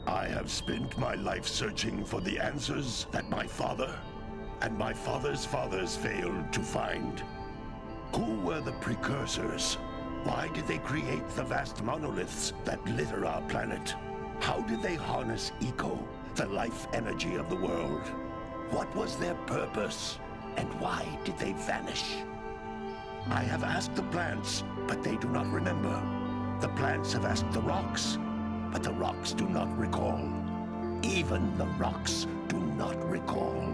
I have spent my life searching for the answers that my father and my father's fathers failed to find. Who were the precursors? Why did they create the vast monoliths that litter our planet? How did they harness eco, the life energy of the world? What was their purpose? And why did they vanish? I have asked the plants, but they do not remember. The plants have asked the rocks, but the rocks do not recall. Even the rocks do not recall.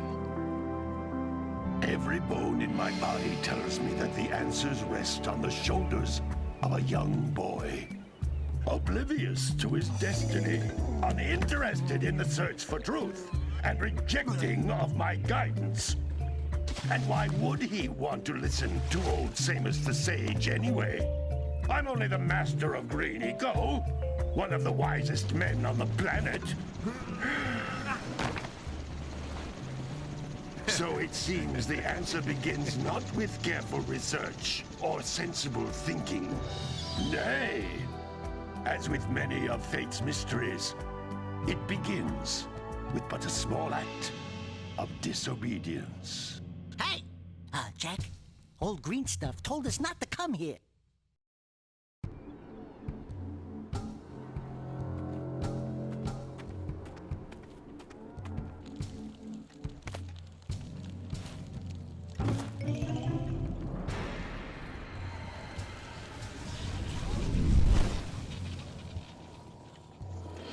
Every bone in my body tells me that the answers rest on the shoulders of a young boy. Oblivious to his destiny, uninterested in the search for truth, and rejecting of my guidance. And why would he want to listen to old Samus the Sage anyway? I'm only the master of green eco, one of the wisest men on the planet. So it seems the answer begins not with careful research or sensible thinking. Nay, as with many of fate's mysteries, it begins with but a small act of disobedience. Hey! Jack, old green stuff told us not to come here.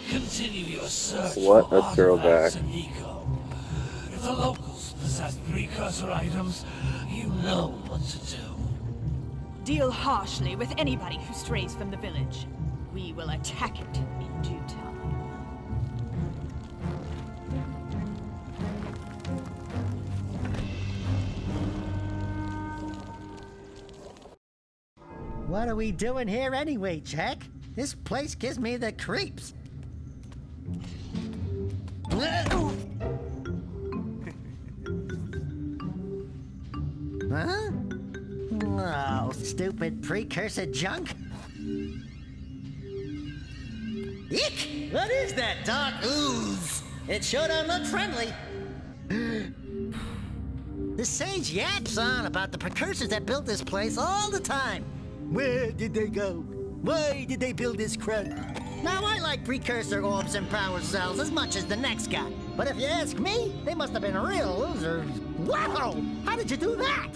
Continue your search What for a throwback. artifacts and eco. If the locals possess precursor items, you know what to do. Deal harshly with anybody who strays from the village. We will attack it in due time. What are we doing here anyway, Jack? This place gives me the creeps. Huh? Oh, stupid precursor junk. Eek! What is that dark ooze? It sure don't look friendly. The sage yaps on about the precursors that built this place all the time. Where did they go? Why did they build this crap? Now, I like precursor orbs and power cells as much as the next guy, But if you ask me, they must have been real losers. Wow! How did you do that?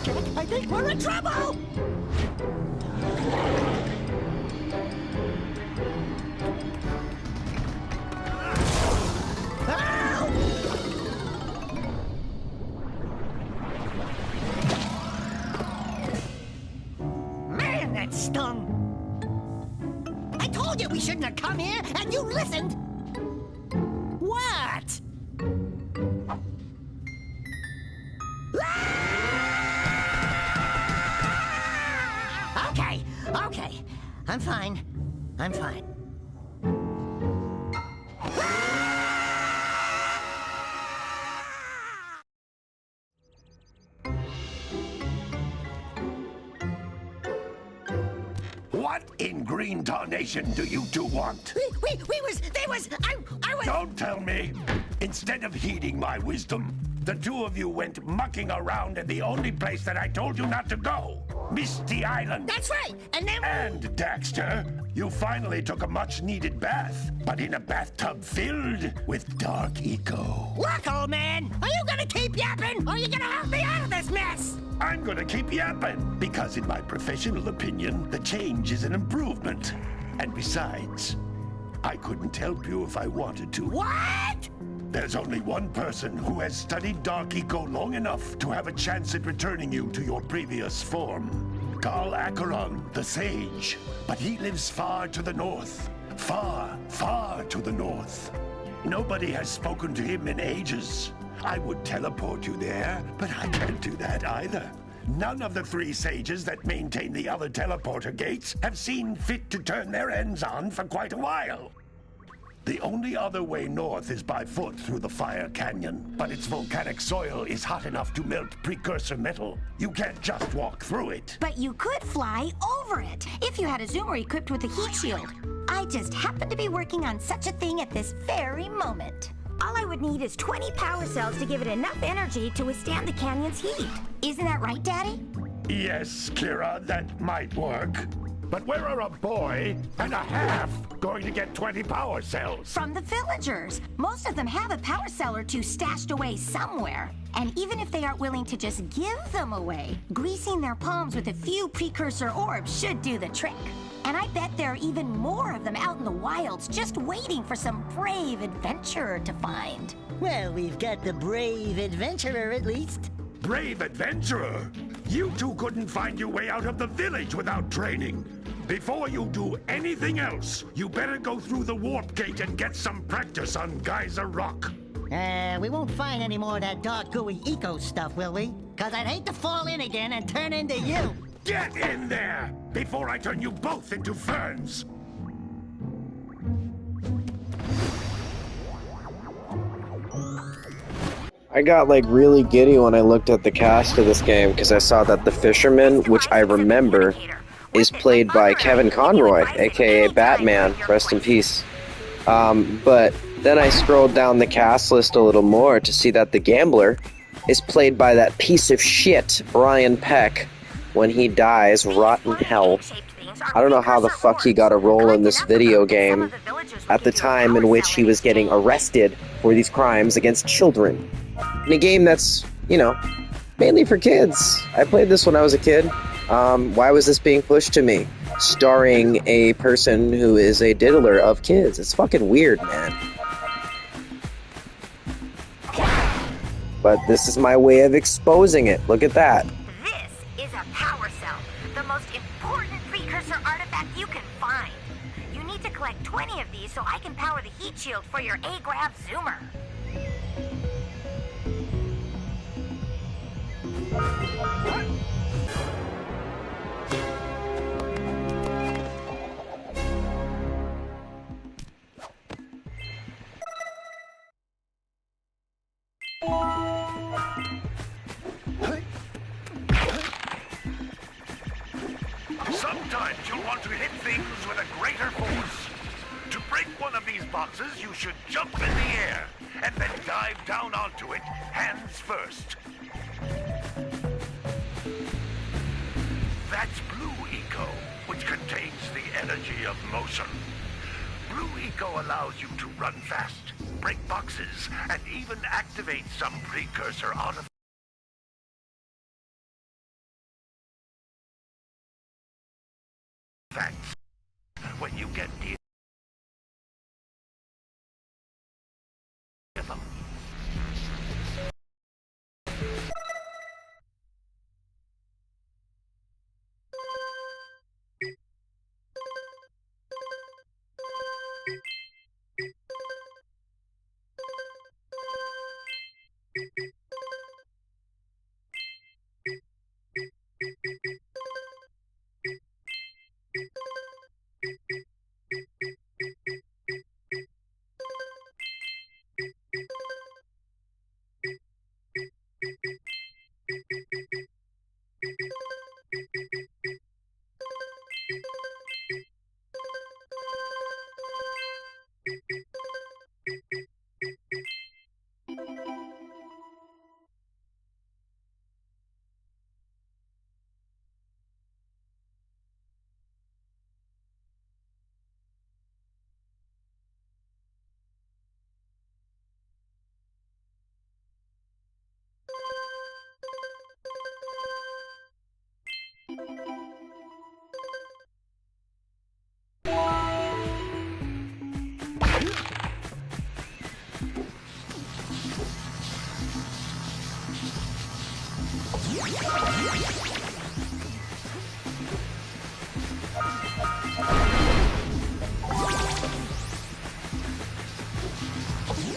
Jak, I think we're in trouble! Man, that stung! I told you we shouldn't have come here, and you listened! What? Okay. I'm fine. What in green tarnation do you two want? I was... Don't tell me! Instead of heeding my wisdom, the two of you went mucking around in the only place that I told you not to go. Misty Island. That's right, and then... And, Daxter, you finally took a much-needed bath, but in a bathtub filled with dark eco. Look, old man, are you gonna keep yapping, or are you gonna help me out of this mess? I'm gonna keep yapping, because in my professional opinion, the change is an improvement. And besides, I couldn't help you if I wanted to. What? There's only one person who has studied Dark Eco long enough to have a chance at returning you to your previous form. Carl Acheron, the Sage. But he lives far to the north. Far, far to the north. Nobody has spoken to him in ages. I would teleport you there, but I can't do that either. None of the three sages that maintain the other teleporter gates have seen fit to turn their ends on for quite a while. The only other way north is by foot through the Fire Canyon, but its volcanic soil is hot enough to melt precursor metal. You can't just walk through it. But you could fly over it, if you had a zoomer equipped with a heat shield. I just happen to be working on such a thing at this very moment. All I would need is 20 power cells to give it enough energy to withstand the canyon's heat. Isn't that right, Daddy? Yes, Kira, that might work. But where are a boy and a half going to get 20 power cells? From the villagers. Most of them have a power cell or two stashed away somewhere. And even if they aren't willing to just give them away, greasing their palms with a few precursor orbs should do the trick. And I bet there are even more of them out in the wilds just waiting for some brave adventurer to find. Well, we've got the brave adventurer at least. Brave adventurer? You two couldn't find your way out of the village without training. Before you do anything else, you better go through the warp gate and get some practice on Geyser Rock. We won't find any more of that dark gooey eco stuff, will we? Cause I'd hate to fall in again and turn into you. Get in there before I turn you both into ferns. I got like really giddy when I looked at the cast of this game because I saw that the fisherman, which I remember, is played by Kevin Conroy, aka Batman, rest in peace. But then I scrolled down the cast list a little more to see that the gambler is played by that piece of shit, Brian Peck. When he dies, rotten hell. I don't know how the fuck he got a role in this video game at the time in which he was getting arrested for these crimes against children. In a game that's, you know, mainly for kids. I played this when I was a kid. Why was this being pushed to me? Starring a person who is a diddler of kids. It's fucking weird, man. But this is my way of exposing it. Look at that. This is a power cell, the most important precursor artifact you can find. You need to collect 20 of these so I can power the heat shield for your A-Grav zoomer. Sometimes you'll want to hit things with a greater force. To break one of these boxes, you should jump in the air and then dive down onto it, hands first. That's Blue Eco, which contains the energy of motion. Blue eco allows you to run fast, break boxes, and even activate some precursor artifacts. When you get near them.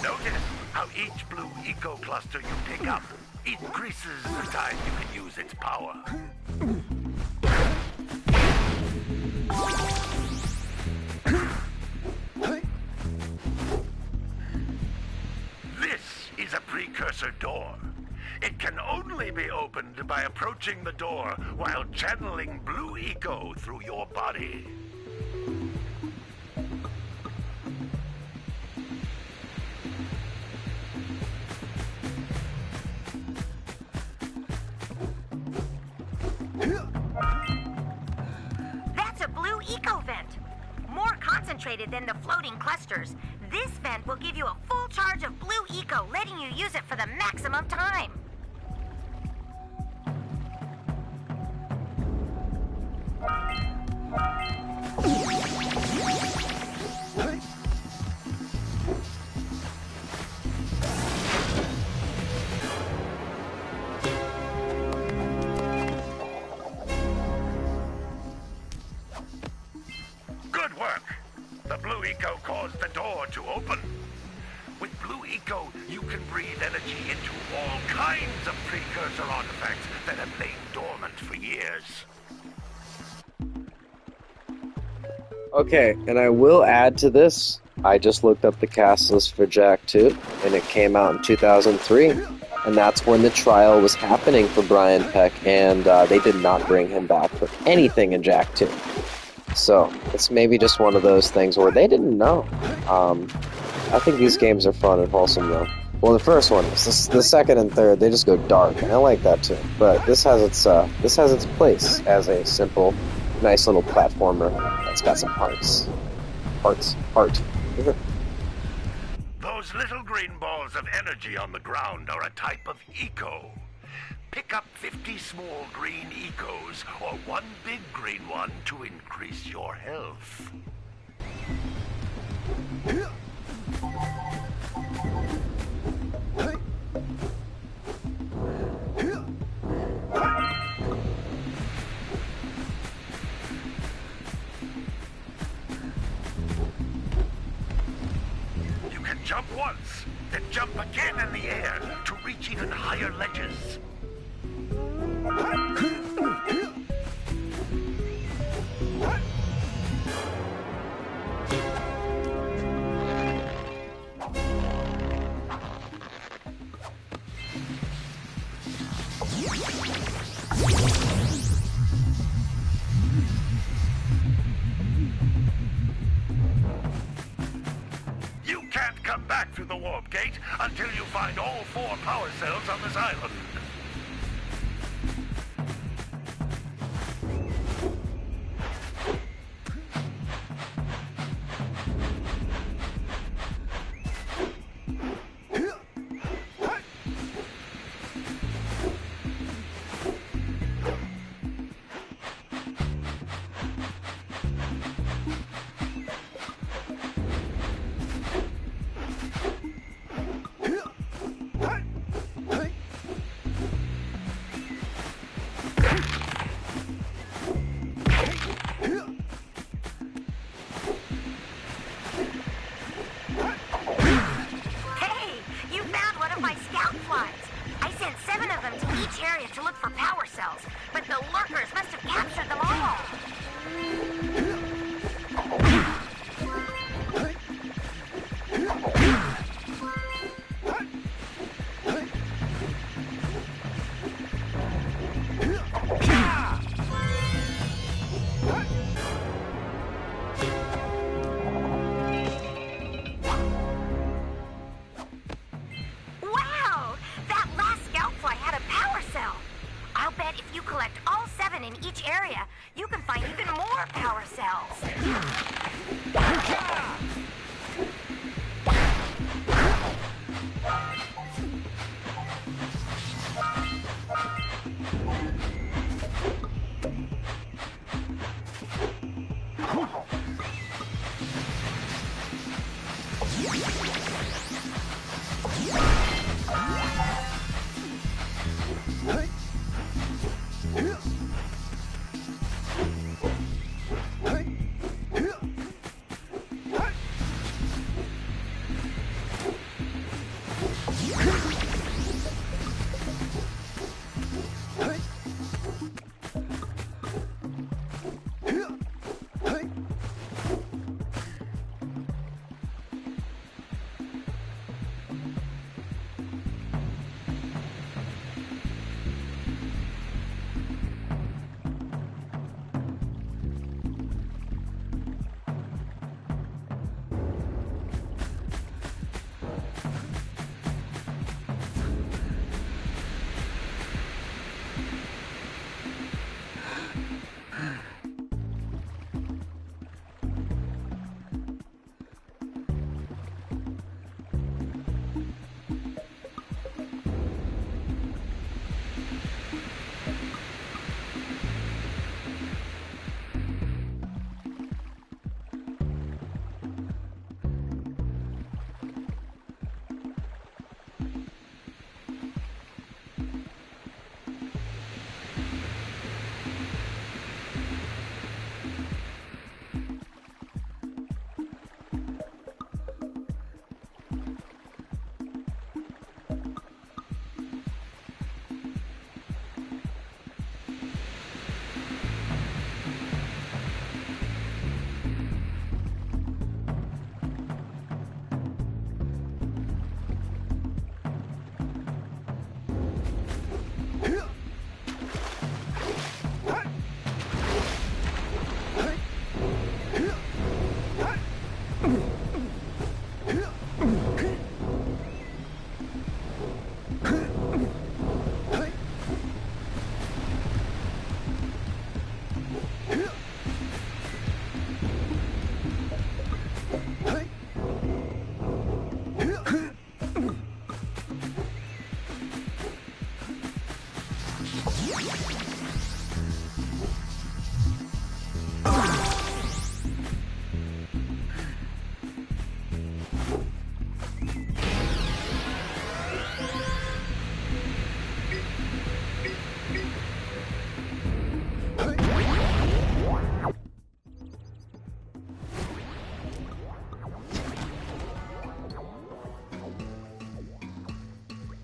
Notice how each blue eco cluster you pick up increases the time you can use its power. This is a precursor door. It can only be opened by approaching the door while channeling blue eco through your body. That's a blue eco vent. More concentrated than the floating clusters. This vent will give you a full charge of blue eco, letting you use it for the maximum time. Good work! The blue eco caused the door to open. With blue eco, you can breathe energy into all kinds of precursor artifacts that have lain dormant for years. Okay, and I will add to this, I just looked up the cast list for Jak 2, and it came out in 2003, and that's when the trial was happening for Brian Peck, and they did not bring him back for anything in Jak 2. So, it's maybe just one of those things where they didn't know. I think these games are fun and wholesome, though. Well, the first one, the second and third, they just go dark, and I like that too. But this has its place as a simple, nice little platformer that's got some heart. Those little green balls of energy on the ground are a type of eco. Pick up 50 small green ecos or one big green one to increase your health. You can jump once, then jump again in the air to reach even higher ledges. You can't come back through the warp gate until you find all 4 power cells on this island. them to each area to look for power cells, but the lurkers must have captured them all. Wow! That last scoutfly had a power cell. I'll bet if you collect all 7 in each area, you can find even more power cells.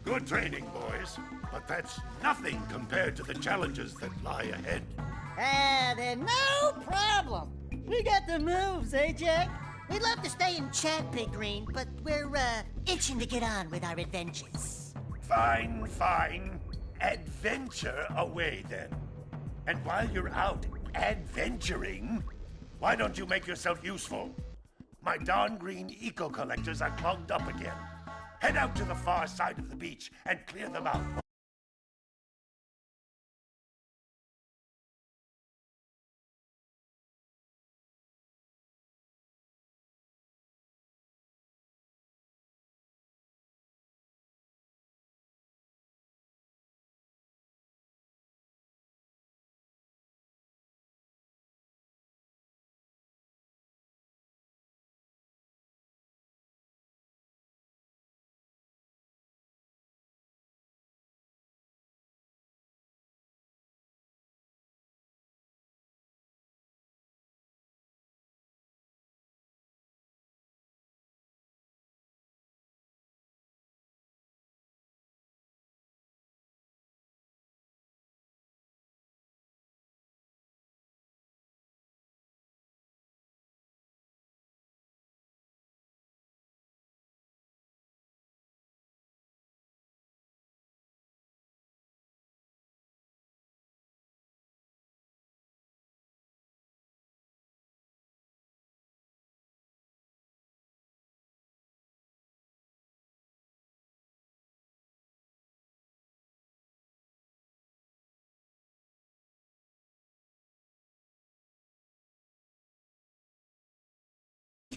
Good training, boys, but that's nothing compared to the challenges that lie ahead. Then no problem. We got the moves, eh, Jack? We'd love to stay and chat, Big Green, but we're, itching to get on with our adventures. Fine, fine. Adventure away, then. And while you're out adventuring, why don't you make yourself useful? My darn green eco-collectors are clogged up again. Head out to the far side of the beach and clear them out.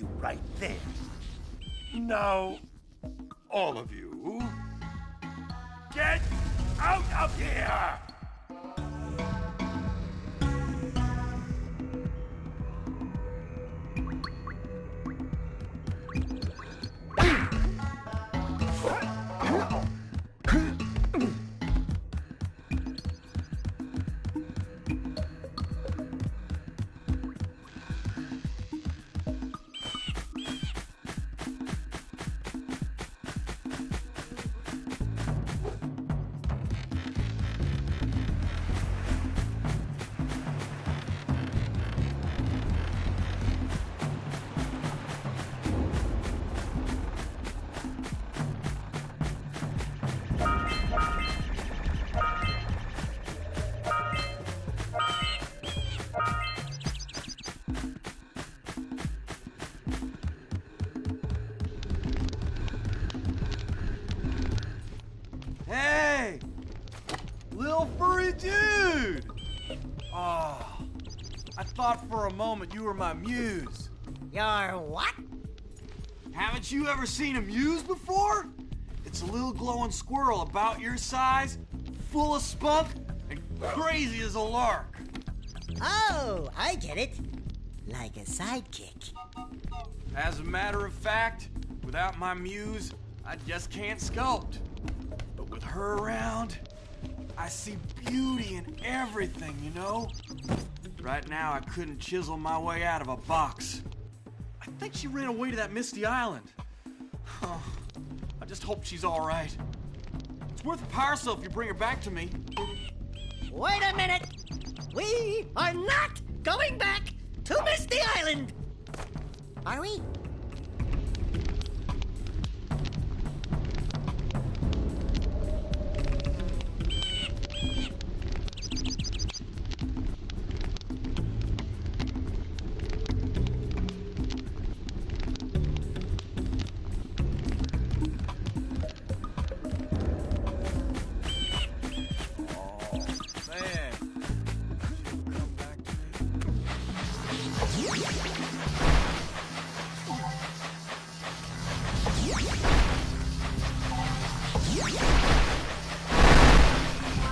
you right there. Now, all of you, get out of here! Hey! Little furry dude! Oh, I thought for a moment you were my muse. Your what? Haven't you ever seen a muse before? It's a little glowing squirrel about your size, full of spunk, and crazy as a lark. Oh, I get it. Like a sidekick. As a matter of fact, without my muse, I just can't sculpt. But with her around, I see beauty in everything, you know? Right now, I couldn't chisel my way out of a box. I think she ran away to that misty island. Oh, I just hope she's all right. It's worth a power cell if you bring her back to me. Wait a minute! We are not going back to Misty Island! Are we?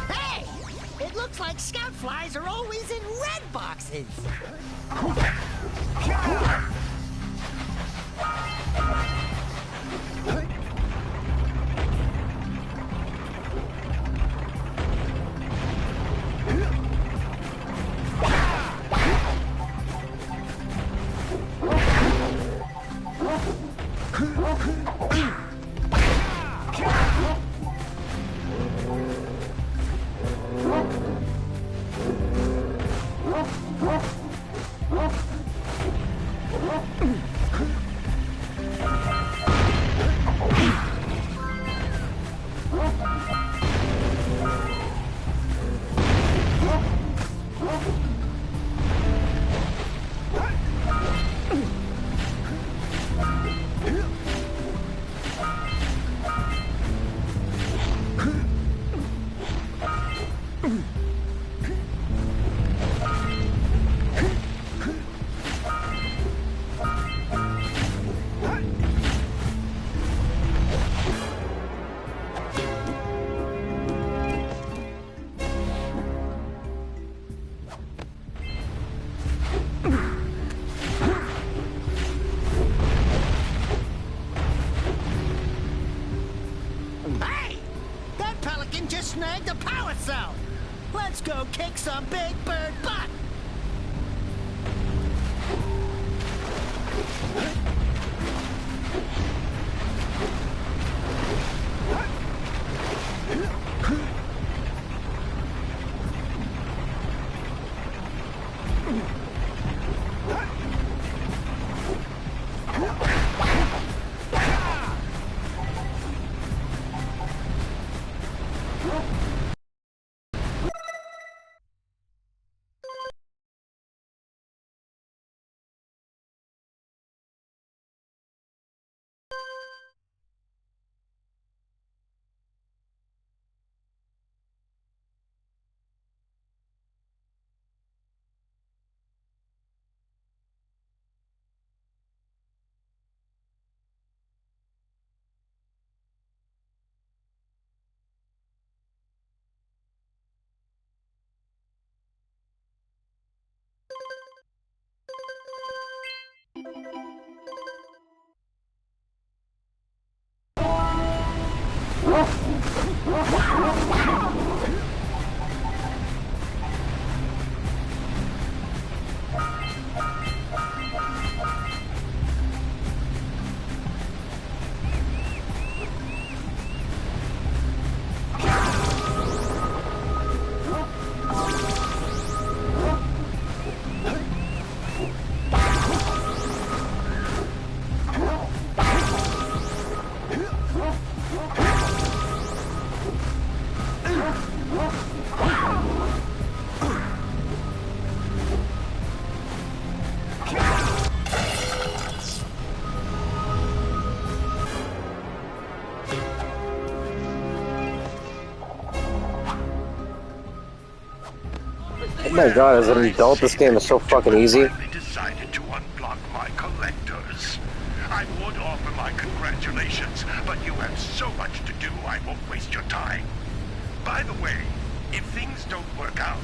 Hey! It looks like scout flies are always in red boxes. Hey! That pelican just snagged a power cell! Let's go kick some big bird butt! Oh my god, as an adult, this game is so fucking easy. I decided to unblock my collectors. I would offer my congratulations, but you have so much to do, I won't waste your time. By the way, if things don't work out,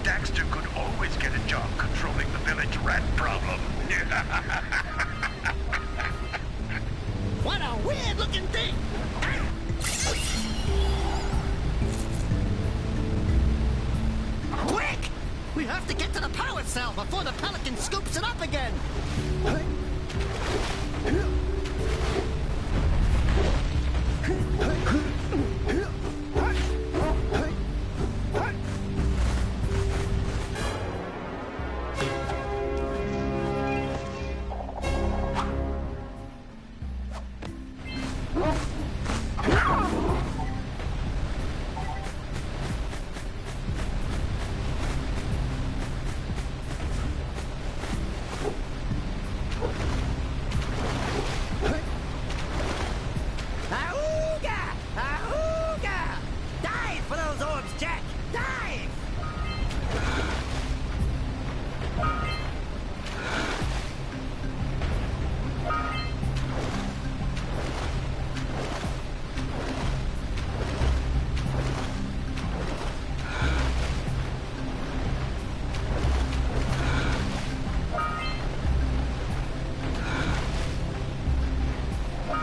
Daxter could always get a job controlling the village rat problem. What a weird-looking thing! Quick! We have to get to the power cell before the Pelican scoops it up again!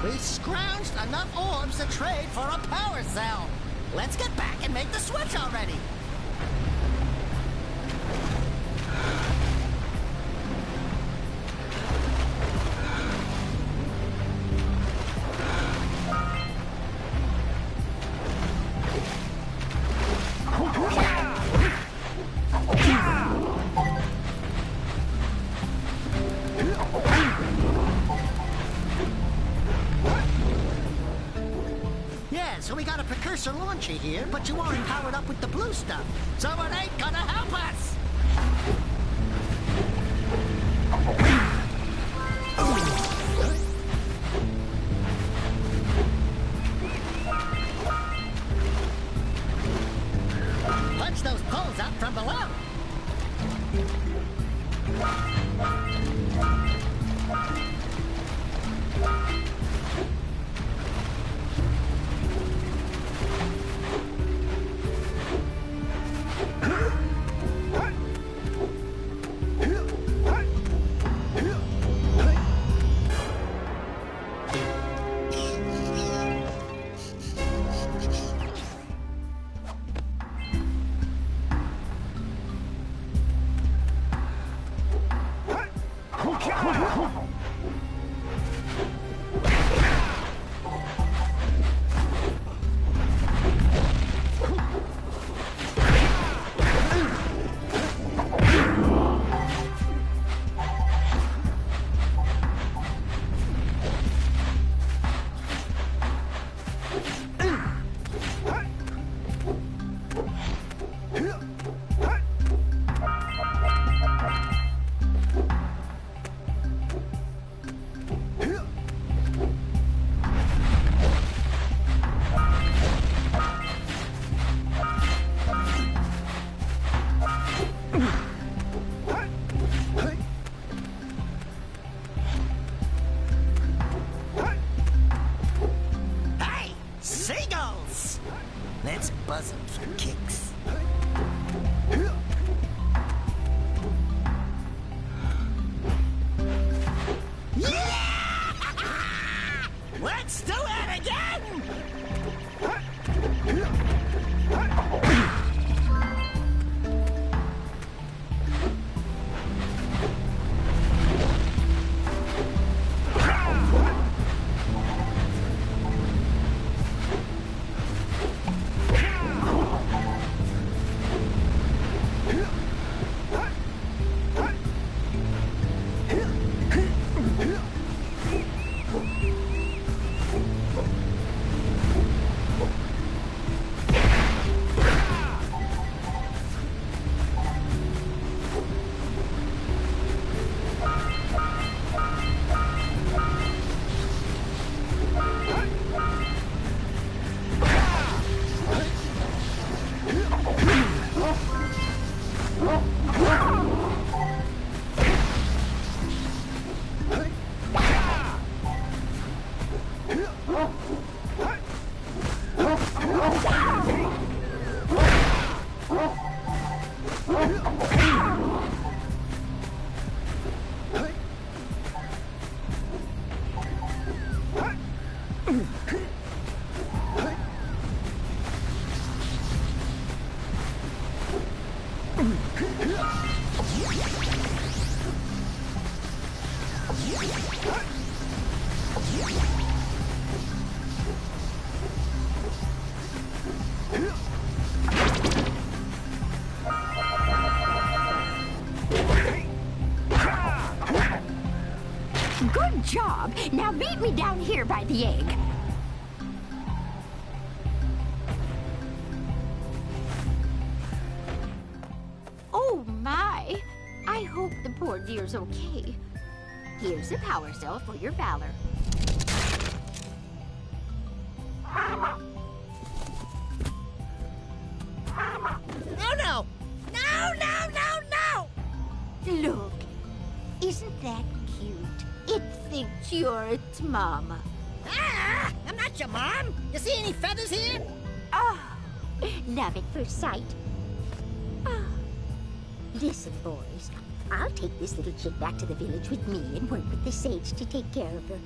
We scrounged enough orbs to trade for a power cell. Let's get back and make the switch already. So we got a precursor launcher here, but you aren't powered up with the blue stuff, so it ain't gonna help us! Punch those poles out from below! Let's buzz him for kicks. Good job. Now meet me down here by the egg. Oh my! I hope the poor dear's okay. Here's a power cell for your valor. No, no! No, no, no, no! Look, isn't that cute? It thinks you're its mama. Ah! I'm not your mom! You see any feathers here? Oh, love at first sight. Oh. Listen, boys. I'll take this little chick back to the village with me and work with the sage to take care of her.